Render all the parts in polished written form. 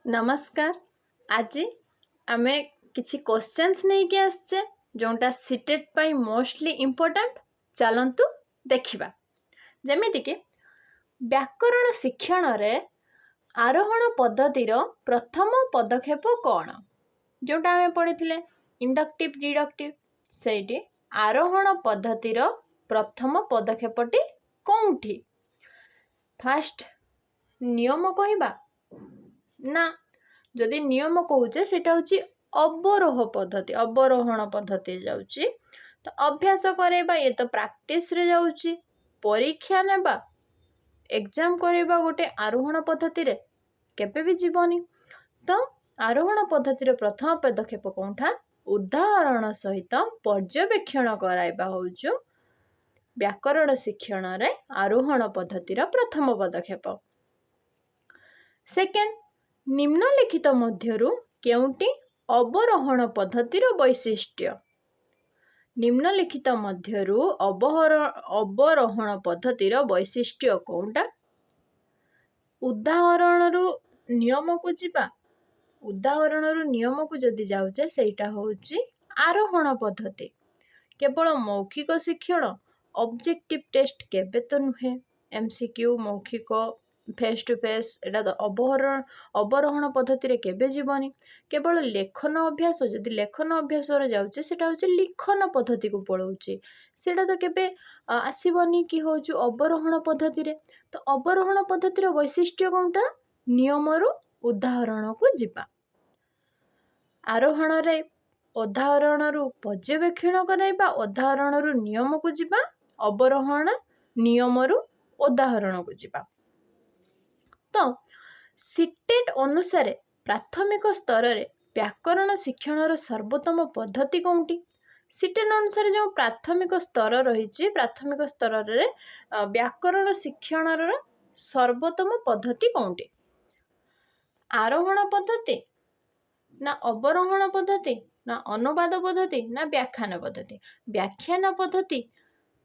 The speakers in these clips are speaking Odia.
नमस्कार। आज आमे किछि क्वेश्चंस नहीं के आसचे जोंटा सीटेट पाई मोस्टली इम्पोर्टेंट चलंतु देखिबा। जेमिति कि व्याकरण शिक्षण रे आरोहण पद्धतिर प्रथम पदक्षेप कौन जोटा आमे पढ़िथिले इंडक्टिव डिडक्टिव सेठी आरोहण पद्धतिर प्रथम पदक्षेपटी कोउठी फास्ट नियम कहिबा ना जदि नियम कहूचे सेटा होची अवरोह पद्धति अवरोहण पद्धति जाउची तो अभ्यास करेबा ये तो प्रैक्टिस रे जाउची परीक्षा नेबा एग्जाम करेबा गोटे आरोहण पद्धति रे केबे भी जीवनी तो आरोहण पद्धति रे प्रथम पदक्षेप कोंठा उदाहरण सहित पर्यवेक्षण कराइबा होउचु व्याकरण शिक्षण रे आरोहण पद्धति रे प्रथम पदक्षेप। सेकेंड निम्नलिखित मध्यरु केउंटी अवरोहण पद्धतिर वैशिष्ट्य निम्नलिखित मध्यरु अवरोहण पद्धतिर वैशिष्ट्य कोउंटा उदाहरणरु नियम को जिबा उदाहरणरु नियम को जदि जाउचे सेटा होउची आरोहण पद्धति केवल मौखिक शिक्षण ऑब्जेक्टिव टेस्ट केबे तो नुहे एमसीक्यू मौखिक फेस टू फेस एटा तो अवरोहण पद्धति रे केबे जीवनी केवल लेखन अभ्यास जदि लेखन अभ्यास रे जाउचे सेटा होचे लिखन पद्धति को पळौची सेटा तो केबे आसीबनी कि होचु अवरोहण पद्धति रे तो अवरोहण पद्धति रे वैशिष्ट्य कोनटा नियम रु उदाहरण को जिबा आरोहण रे उदाहरण रु पर्यवेक्षण कराइबा उदाहरण रु नियम को जिबा अवरोहण नियम रु उदाहरण को जिबा। तो सीटेट अनुसार प्राथमिक स्तर रे व्याकरण शिक्षण सर्वोत्तम पद्धति कौंटी सीटेट अनुसार जो प्राथमिक स्तर रही प्राथमिक स्तर रे व्याकरण शिक्षण सर्वोत्तम पद्धति कौंटी आरोहण पद्धति ना अवरोहण पद्धति ना अनुवाद पद्धति ना व्याख्यान पद्धति व्याख्यान पद्धति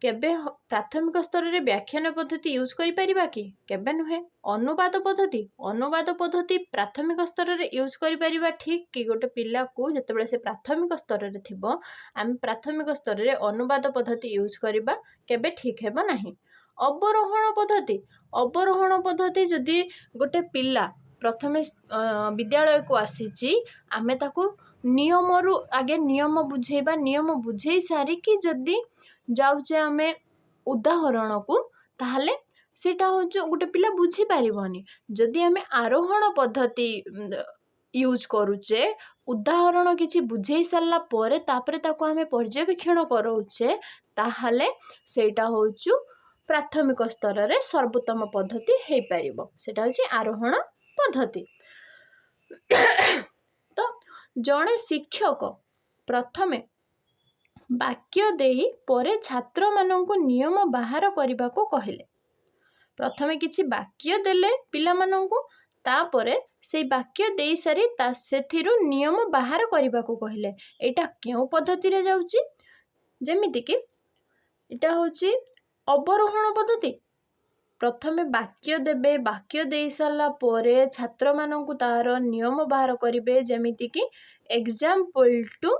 केबे प्राथमिक स्तर रे व्याख्यान पद्धति यूज करि परिबा कि केबे नुहे अनुवाद पद्धति प्राथमिक स्तर रे यूज करि परिबा ठीक कि गोटे पिला को जतबेले से प्राथमिक स्तर रे थिबो हम प्राथमिक स्तर रे अनुवाद पद्धति यूज करिबा केबे ठीक हेबा नाही। अवरोहण पद्धति जदि गोटे पिला प्रथमे विद्यालय को आसीची आमे ताको नियम रु आगे नियम बुझेबा नियम बुझेई सारी कि जदि जाउचे आमे उदाहरण को ताहले सेटा हो जो गोटे पिला बुझी पारिबनी जदि आमे आरोहण पद्धति यूज करूचे उदाहरण किछि बुझेई सारला परे तापरे ताको आमे पर्यवेक्षण करूचे ताहले सेटा होचु प्राथमिक स्तर रे सर्वोत्तम पद्धति हेई पारिबो सेटा होची आरोहण पद्धति। तो जणे शिक्षक प्रथमे वाक्य देई परे छात्र माननकु नियम बाहर करबा को कहिले प्रथमे किछि वाक्य देले पिला माननकु तापरे से वाक्य देई सारी सेथिरु नियम बाहर करबा को कहिले एटा केउ पद्धति रे जाउची जेमिति कि एटा होची अवरोहण पद्धति प्रथमे वाक्य देबे वाक्य देई सारला परे छात्र माननकु तार नियम बाहर करिवे जेमिति कि एग्जांपल टू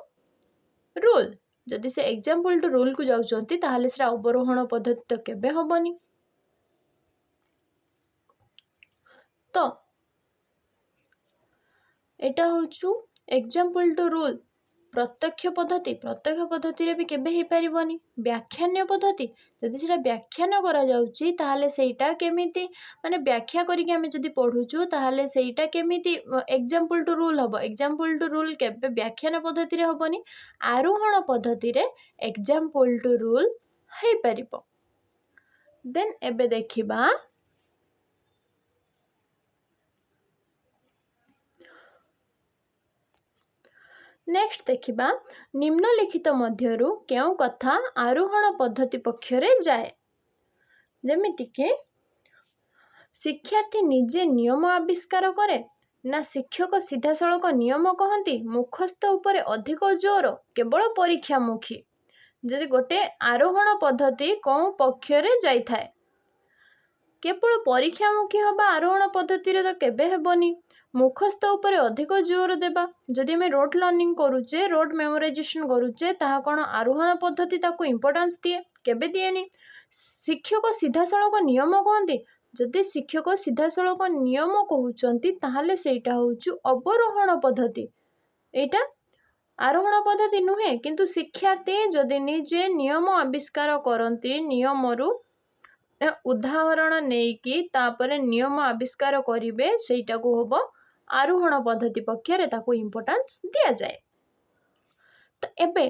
रूल जदि से एग्जांपल टू रूल को जाउचंती ताहाले से अवरोहण पद्धति तो केबे होबनी। तो एटा होचु एग्जांपल टू रूल प्रत्यक्ष पद्धति रे भी केबे हे परिबनी व्याख्यान पद्धति जदि सेटा व्याख्यान करा जाउची ताहाले सेटा केमिति माने व्याख्या करिके हमें जदि पढुचु ताहाले सेटा केमिति एग्जांपल टू रूल हबो एग्जांपल टू रूल केबे व्याख्यान पद्धति रे हबनी आरोहण पद्धति रे एग्जांपल टू रूल हे परिबो। देन एबे देखिबा नेक्स्ट देखिबा निम्नलिखित मध्यरु केउ कथा आरोहण पद्धति पक्षरे जाए जेमिति कि शिक्षार्थी निजे नियम आविष्कार करे ना शिक्षक सीधा सड़क नियम कहती मुखस्थ उपरे अधिक जोर केवल परीक्षामुखी जदि गोटे आरोहण पद्धति कौ पक्षरे जाई थाए केवल परीक्षामुखी हबा आरोहण पद्धति रे तो केबे हेबनी ମୁଖସ୍ଥ ଉପରେ ଅଧିକ ଜୋର ଦେବା। ଯଦି ଆମେ ରୋଟ୍ ଲର୍ଣ୍ଣିଂ କରୁଛେ, ରୋଟ୍ ମେମୋରାଇଜେସନ୍ କରୁଛେ, ତାହା କ'ଣ ଆରୋହଣ ପଦ୍ଧତି ତାକୁ ଇମ୍ପୋର୍ଟାନ୍ସ ଦିଏ? କେବେ ଦିଏନି। ଶିକ୍ଷକ ସିଧାସଳଖ ନିୟମ କହନ୍ତି। ଯଦି ଶିକ୍ଷକ ସିଧାସଳଖ ନିୟମ କହୁଛନ୍ତି ତାହେଲେ ସେଇଟା ହେଉଛି ଅବରୋହଣ ପଦ୍ଧତି। ଏଇଟା ଆରୋହଣ ପଦ୍ଧତି ନୁହେଁ। କିନ୍ତୁ ଶିକ୍ଷାର୍ଥୀ ଯଦି ନିଜେ ନିୟମ ଆବିଷ୍କାର କରନ୍ତି, ନିୟମରୁ ଉଦାହରଣ ନେଇକି ତାପରେ ନିୟମ ଆବିଷ୍କାର କରିବେ, ସେଇଟାକୁ ହବ ଆରୋହଣ ପଦ୍ଧତି ପକ୍ଷରେ ତାକୁ ଇମ୍ପୋର୍ଟାନ୍ସ ଦିଆଯାଏ। ତ ଏବେ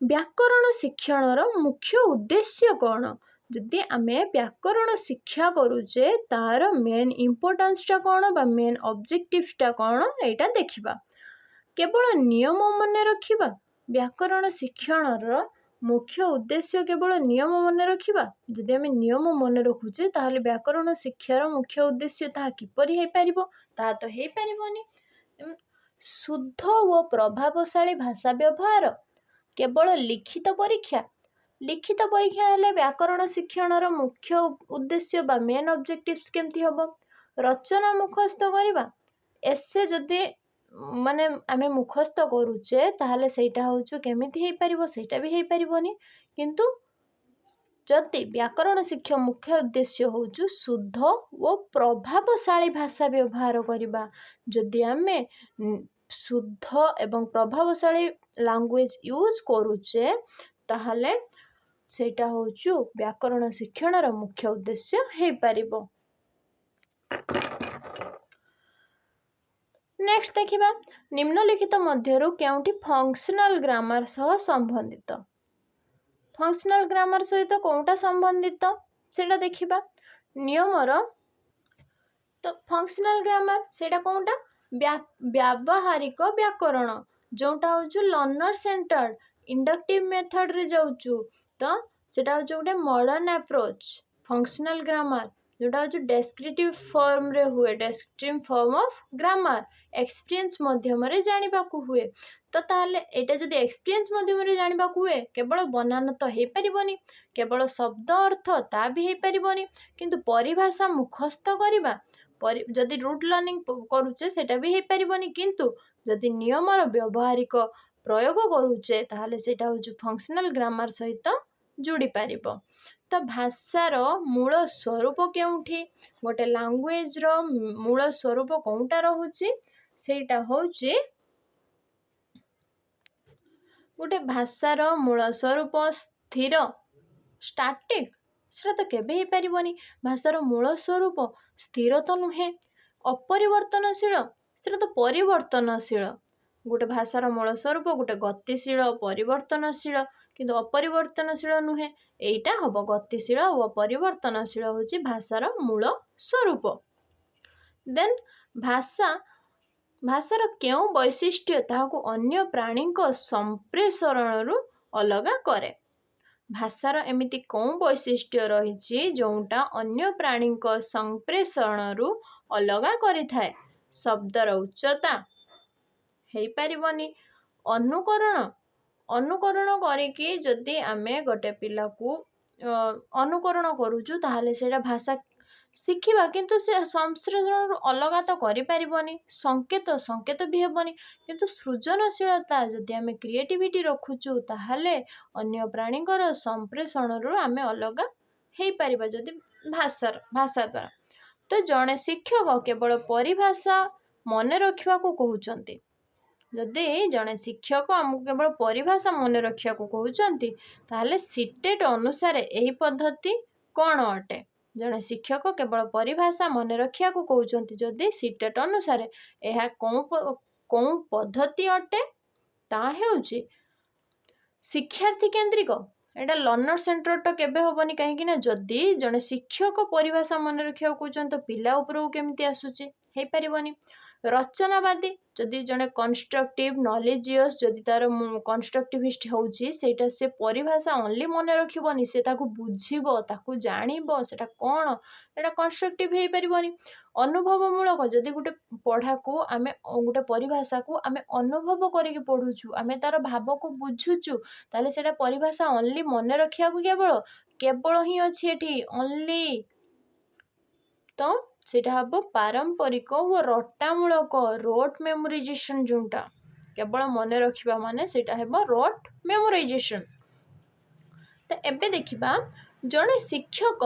ବ୍ୟାକରଣ ଶିକ୍ଷଣର ମୁଖ୍ୟ ଉଦ୍ଦେଶ୍ୟ କ'ଣ? ଯଦି ଆମେ ବ୍ୟାକରଣ ଶିକ୍ଷା କରୁଛେ ତାର ମେନ୍ ଇମ୍ପୋର୍ଟାନ୍ସଟା କ'ଣ ବା ମେନ୍ ଅବଜେକ୍ଟିଭଟା କ'ଣ ଏଇଟା ଦେଖିବା। କେବଳ ନିୟମ ମନେ ରଖିବା? ବ୍ୟାକରଣ ଶିକ୍ଷଣର ମୁଖ୍ୟ ଉଦ୍ଦେଶ୍ୟ କେବଳ ନିୟମ ମନେ ରଖିବା? ଯଦି ଆମେ ନିୟମ ମନେ ରଖୁଛେ ତାହେଲେ ବ୍ୟାକରଣ ଶିକ୍ଷାର ମୁଖ୍ୟ ଉଦ୍ଦେଶ୍ୟ ତାହା କିପରି ହେଇପାରିବ? ତାହା ତ ହେଇପାରିବନି। ଶୁଦ୍ଧ ଓ ପ୍ରଭାବଶାଳୀ ଭାଷା ବ୍ୟବହାର? କେବଳ ଲିଖିତ ପରୀକ୍ଷା? ଲିଖିତ ପରୀକ୍ଷା ହେଲେ ବ୍ୟାକରଣ ଶିକ୍ଷଣର ମୁଖ୍ୟ ଉଦ୍ଦେଶ୍ୟ ବା ମେନ୍ ଅବଜେକ୍ଟିଭ୍ସ କେମିତି ହବ? ରଚନା ମୁଖସ୍ଥ କରିବା? ଏସେ ଯଦି ମାନେ ଆମେ ମୁଖସ୍ଥ କରୁଛେ ତାହେଲେ ସେଇଟା ହେଉଛି କେମିତି ହେଇପାରିବ? ସେଇଟା ବି ହେଇପାରିବନି। କିନ୍ତୁ ଯଦି ବ୍ୟାକରଣ ଶିକ୍ଷା ମୁଖ୍ୟ ଉଦ୍ଦେଶ୍ୟ ହେଉଛି ଶୁଦ୍ଧ ଓ ପ୍ରଭାବଶାଳୀ ଭାଷା ବ୍ୟବହାର କରିବା, ଯଦି ଆମେ ଶୁଦ୍ଧ ଏବଂ ପ୍ରଭାବଶାଳୀ ଲାଙ୍ଗୁଏଜ ୟୁଜ୍ କରୁଛେ ତାହେଲେ ସେଇଟା ହେଉଛି ବ୍ୟାକରଣ ଶିକ୍ଷଣର ମୁଖ୍ୟ ଉଦ୍ଦେଶ୍ୟ ହେଇପାରିବ। ନେକ୍ସଟ ଦେଖିବା, ନିମ୍ନଲିଖିତ ମଧ୍ୟରୁ କେଉଁଟି ଫଙ୍କସନାଲ ଗ୍ରାମାର ସହ ସମ୍ବନ୍ଧିତ? ଫଙ୍କସନାଲ ଗ୍ରାମାର ସହିତ କୋଉଟା ସମ୍ବନ୍ଧିତ ସେଇଟା ଦେଖିବା। ନିୟମର ତ ଫଙ୍କସନାଲ ଗ୍ରାମାର ସେଇଟା କୋଉଟା? ବ୍ୟାବହାରିକ ବ୍ୟାକରଣ, ଯୋଉଟା ହେଉଛି ଲର୍ଣ୍ଣର ସେଣ୍ଟର୍ଡ ଇଣ୍ଡକ୍ଟିଭ ମେଥଡରେ ଯାଉଛୁ। ତ ସେଇଟା ହେଉଛି ଗୋଟେ ମଡର୍ଣ୍ଣ ଆପ୍ରୋଚ। ଫଙ୍କସନାଲ ଗ୍ରାମାର ଯୋଉଟା ହେଉଛି ଡେସ୍କ୍ରିପଟିଭ ଫର୍ମରେ ହୁଏ, ଡେସ୍କ୍ରିପଟିଭ ଫର୍ମ ଅଫ ଗ୍ରାମାର, ଏକ୍ସପିରିଏନ୍ସ ମାଧ୍ୟମରେ ଜାଣିବାକୁ ହୁଏ। ତ ତାହେଲେ ଏଇଟା ଯଦି ଏକ୍ସପିରିଏନ୍ସ ମାଧ୍ୟମରେ ଜାଣିବାକୁ ହୁଏ, କେବଳ ବନାନ ତ ହେଇପାରିବନି, କେବଳ ଶବ୍ଦ ଅର୍ଥ ତା ବି ହେଇପାରିବନି, କିନ୍ତୁ ପରିଭାଷା ମୁଖସ୍ଥ କରିବା, ଯଦି ରୁଟ୍ ଲର୍ଣ୍ଣିଂ କରୁଛେ ସେଇଟା ବି ହେଇପାରିବନି। କିନ୍ତୁ ଯଦି ନିୟମର ବ୍ୟବହାରିକ ପ୍ରୟୋଗ କରୁଛେ ତାହେଲେ ସେଇଟା ହେଉଛି ଫଙ୍କସନାଲ ଗ୍ରାମାର ସହିତ ଯୋଡ଼ି ପାରିବ। ତ ଭାଷାର ମୂଳ ସ୍ୱରୂପ କେଉଁଠି? ଗୋଟେ ଲାଙ୍ଗୁଏଜର ମୂଳ ସ୍ୱରୂପ କୋଉଟା ରହୁଛି? ସେଇଟା ହେଉଛି ଗୋଟେ ଭାଷାର ମୂଳ ସ୍ୱରୂପ ସ୍ଥିର, ଷ୍ଟାଟିକ, ସେଟା ତ କେବେ ହେଇପାରିବନି। ଭାଷାର ମୂଳ ସ୍ୱରୂପ ସ୍ଥିର ତ ନୁହେଁ। ଅପରିବର୍ତ୍ତନଶୀଳ, ସେଟା ତ ପରିବର୍ତ୍ତନଶୀଳ। ଗୋଟେ ଭାଷାର ମୂଳ ସ୍ୱରୂପ ଗୋଟେ ଗତିଶୀଳ, ପରିବର୍ତ୍ତନଶୀଳ, କିନ୍ତୁ ଅପରିବର୍ତ୍ତନଶୀଳ ନୁହେଁ। ଏଇଟା ହବ ଗତିଶୀଳ ଓ ପରିବର୍ତ୍ତନଶୀଳ ହେଉଛି ଭାଷାର ମୂଳ ସ୍ୱରୂପ। ଦେନ୍ ଭାଷାର କେଉଁ ବୈଶିଷ୍ଟ୍ୟ ତାହାକୁ ଅନ୍ୟ ପ୍ରାଣୀଙ୍କ ସମ୍ପ୍ରସାରଣରୁ ଅଲଗା କରେ? ଭାଷାର ଏମିତି କେଉଁ ବୈଶିଷ୍ଟ୍ୟ ରହିଛି ଯୋଉଟା ଅନ୍ୟ ପ୍ରାଣୀଙ୍କ ସମ୍ପ୍ରସାରଣରୁ ଅଲଗା କରିଥାଏ? ଶବ୍ଦର ଉଚ୍ଚତା? ହେଇପାରିବନି। ଅନୁକରଣ କରିକି ଯଦି ଆମେ ଗୋଟେ ପିଲାକୁ ଅନୁକରଣ କରୁଛୁ ତାହେଲେ ସେଇଟା ଭାଷା ଶିଖିବା, କିନ୍ତୁ ସେ ସଂଶ୍ଲେଷଣରୁ ଅଲଗା ତ କରିପାରିବନି। ସଂକେତ ବି ହେବନି। କିନ୍ତୁ ସୃଜନଶୀଳତା, ଯଦି ଆମେ କ୍ରିଏଟିଭିଟି ରଖୁଛୁ ତାହେଲେ ଅନ୍ୟ ପ୍ରାଣୀଙ୍କର ସମ୍ପ୍ରସାରଣରୁ ଆମେ ଅଲଗା ହେଇପାରିବା ଯଦି ଭାଷା ଦ୍ୱାରା। ତ ଜଣେ ଶିକ୍ଷକ କେବଳ ପରିଭାଷା ମନେ ରଖିବାକୁ କହୁଛନ୍ତି। ଯଦି ଜଣେ ଶିକ୍ଷକ ଆମକୁ କେବଳ ପରିଭାଷା ମନେ ରଖିବାକୁ କହୁଛନ୍ତି ତାହେଲେ ସିଟେଟ୍ ଅନୁସାରେ ଏହି ପଦ୍ଧତି କ'ଣ ଅଟେ? ଜଣେ ଶିକ୍ଷକ କେବଳ ପରିଭାଷା ମନେ ରଖିବାକୁ କହୁଛନ୍ତି ଯଦି ସିଟେଟ୍ ଅନୁସାରେ ଏହା କୋଉ ପଦ୍ଧତି ଅଟେ? ତାହା ହେଉଛି ଶିକ୍ଷାର୍ଥୀ କେନ୍ଦ୍ରିକ। ଏଇଟା ଲର୍ଣ୍ଣର ସେଣ୍ଟର୍ଡ ତ କେବେ ହବନି। କାହିଁକି ନା ଯଦି ଜଣେ ଶିକ୍ଷକ ପରିଭାଷା ମନେ ରଖିବାକୁ କହୁଛନ୍ତି ତ ପିଲା ଉପରକୁ କେମିତି ଆସୁଛି? ହେଇପାରିବନି। ରଚନାବାଦୀ, ଯଦି ଜଣେ କନଷ୍ଟ୍ରକ୍ଟିଭ ନଲେଜିୟସ୍, ଯଦି ତାର କନଷ୍ଟ୍ରକ୍ଟିଭିଷ୍ଟ ହେଉଛି ସେଇଟା ସେ ପରିଭାଷା only ମନେ ରଖିବନି, ସେ ତାକୁ ବୁଝିବ, ତାକୁ ଜାଣିବ ସେଟା କ'ଣ, ସେଟା କନଷ୍ଟ୍ରକ୍ଟିଭ ହେଇପାରିବନି। ଅନୁଭବମୂଳକ, ଯଦି ଗୋଟେ ପଢ଼ାକୁ ଆମେ ଗୋଟେ ପରିଭାଷାକୁ ଆମେ ଅନୁଭବ କରିକି ପଢ଼ୁଛୁ, ଆମେ ତାର ଭାବକୁ ବୁଝୁଛୁ, ତାହେଲେ ସେଇଟା ପରିଭାଷା only ମନେ ରଖିବାକୁ କେବଳ ହିଁ ଅଛି ଏଠି only। ତ ସେଇଟା ହେବ ପାରମ୍ପରିକ ଓ ରଟାମୂଳକ ରୋଟ୍ ମେମୋରାଇଜେସନ୍ ଯୋଉଟା କେବଳ ମନେ ରଖିବା ମାନେ ସେଇଟା ହେବ ରୋଟ୍ ମେମୋରାଇଜେସନ୍। ତ ଏବେ ଦେଖିବା ଜଣେ ଶିକ୍ଷକ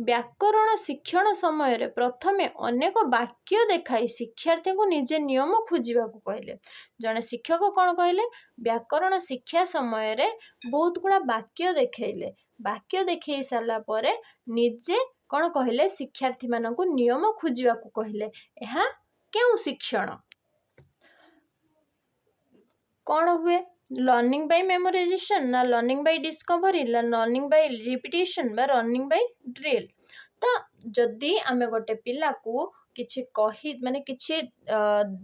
ବ୍ୟାକରଣ ଶିକ୍ଷଣ ସମୟରେ ପ୍ରଥମେ ଅନେକ ବାକ୍ୟ ଦେଖାଇ ଶିକ୍ଷାର୍ଥୀଙ୍କୁ ନିଜେ ନିୟମ ଖୋଜିବାକୁ କହିଲେ। ଜଣେ ଶିକ୍ଷକ କ'ଣ କହିଲେ? ବ୍ୟାକରଣ ଶିକ୍ଷା ସମୟରେ ବହୁତ ଗୁଡ଼ା ବାକ୍ୟ ଦେଖେଇଲେ। ବାକ୍ୟ ଦେଖେଇ ସାରିଲା ପରେ ନିଜେ କ'ଣ କହିଲେ? ଶିକ୍ଷାର୍ଥୀମାନଙ୍କୁ ନିୟମ ଖୋଜିବାକୁ କହିଲେ। ଏହା କେଉଁ ଶିକ୍ଷଣ? କ'ଣ ହୁଏ? ଲର୍ଣ୍ଣିଂ ବାଇ ମେମୋରାଇଜେସନ୍ ନା ଲର୍ଣ୍ଣିଂ ବାଇ ଡିସ୍କଭରି ନା ଲର୍ଣ୍ଣିଂ ବାଇ ରିପିଟେସନ୍ ବା ଲର୍ଣ୍ଣିଂ ବାଇ ଡ୍ରିଲ୍। ତ ଯଦି ଆମେ ଗୋଟେ ପିଲାକୁ କିଛି କିଛି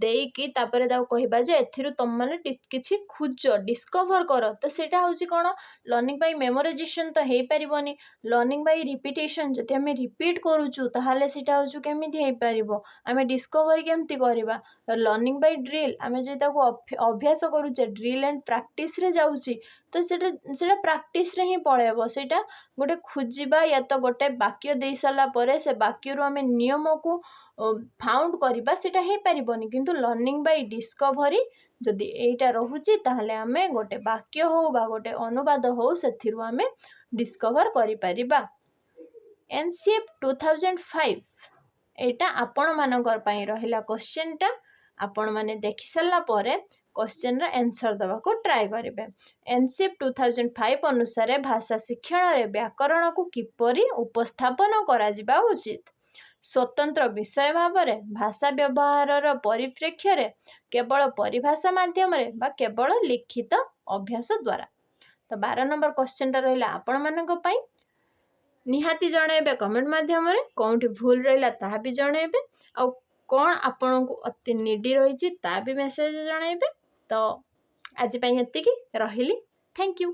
ଦେଇକି ତାପରେ ତାକୁ କହିବା ଯେ ଏଥିରୁ ତମମାନେ କିଛି ଖୋଜ ଡିସ୍କଭର କର, ତ ସେଇଟା ହେଉଛି କ'ଣ? ଲର୍ଣ୍ଣିଂ ବାଇ ମେମୋରାଇଜେସନ୍ ତ ହେଇପାରିବନି। ଲର୍ଣ୍ଣିଂ ବାଇ ରିପିଟେସନ୍, ଯଦି ଆମେ ରିପିଟ୍ କରୁଛୁ ତାହେଲେ ସେଇଟା ହେଉଛି କେମିତି ହେଇପାରିବ? ଆମେ ଡିସ୍କଭରି କେମିତି କରିବା? ଲର୍ଣ୍ଣିଂ ବାଇ ଡ୍ରିଲ୍, ଆମେ ଯଦି ତାକୁ ଅଭ୍ୟାସ କରୁଛେ, ଡ୍ରିଲ୍ ଆଣ୍ଡ ପ୍ରାକ୍ଟିସ୍ରେ ଯାଉଛି, ତ ସେଇଟା ପ୍ରାକ୍ଟିସ୍ରେ ହିଁ ପଳେଇବ। ସେଇଟା ଗୋଟେ ଖୋଜିବା ୟା ତ ଗୋଟେ ବାକ୍ୟ ଦେଇ ସାରିଲା ପରେ ସେ ବାକ୍ୟରୁ ଆମେ ନିୟମକୁ ଫାଉଣ୍ଡ କରିବା, ସେଇଟା ହେଇପାରିବନି। କିନ୍ତୁ ଲର୍ଣ୍ଣିଂ ବାଇ ଡିସ୍କଭରି ଯଦି ଏଇଟା ରହୁଛି ତାହେଲେ ଆମେ ଗୋଟେ ବାକ୍ୟ ହଉ ବା ଗୋଟେ ଅନୁବାଦ ହଉ ସେଥିରୁ ଆମେ ଡିସ୍କଭର କରିପାରିବା। NCF 2005 ଏଇଟା ଆପଣମାନଙ୍କର ପାଇଁ ରହିଲା କ୍ୱେଶ୍ଚିନ୍ଟା। ଆପଣମାନେ ଦେଖି ସାରିଲା ପରେ କ୍ୱେଶ୍ଚିନ୍ର ଆନ୍ସର୍ ଦେବାକୁ ଟ୍ରାଏ କରିବେ। NCF 2005 ଅନୁସାରେ ଭାଷା ଶିକ୍ଷଣରେ ବ୍ୟାକରଣକୁ କିପରି ଉପସ୍ଥାପନ କରାଯିବା ଉଚିତ? ସ୍ୱତନ୍ତ୍ର ବିଷୟ ଭାବରେ ଭାଷା ବ୍ୟବହାରର ପରିପ୍ରେକ୍ଷୀରେ କେବଳ ପରିଭାଷା ମାଧ୍ୟମରେ ବା କେବଳ ଲିଖିତ ଅଭ୍ୟାସ ଦ୍ୱାରା। ତ 12 ନମ୍ବର କ୍ୱେଶ୍ଚିନ୍ଟା ରହିଲା ଆପଣମାନଙ୍କ ପାଇଁ। ନିହାତି ଜଣାଇବେ କମେଣ୍ଟ ମାଧ୍ୟମରେ, କେଉଁଠି ଭୁଲ ରହିଲା ତାହା ବି ଜଣାଇବେ, ଆଉ କ'ଣ ଆପଣଙ୍କୁ ଅତି ନିଡି ରହିଛି ତାହା ବି ମେସେଜ ଜଣାଇବେ। ତ ଆଜି ପାଇଁ ଏତିକି, ରହିଲି। Thank you.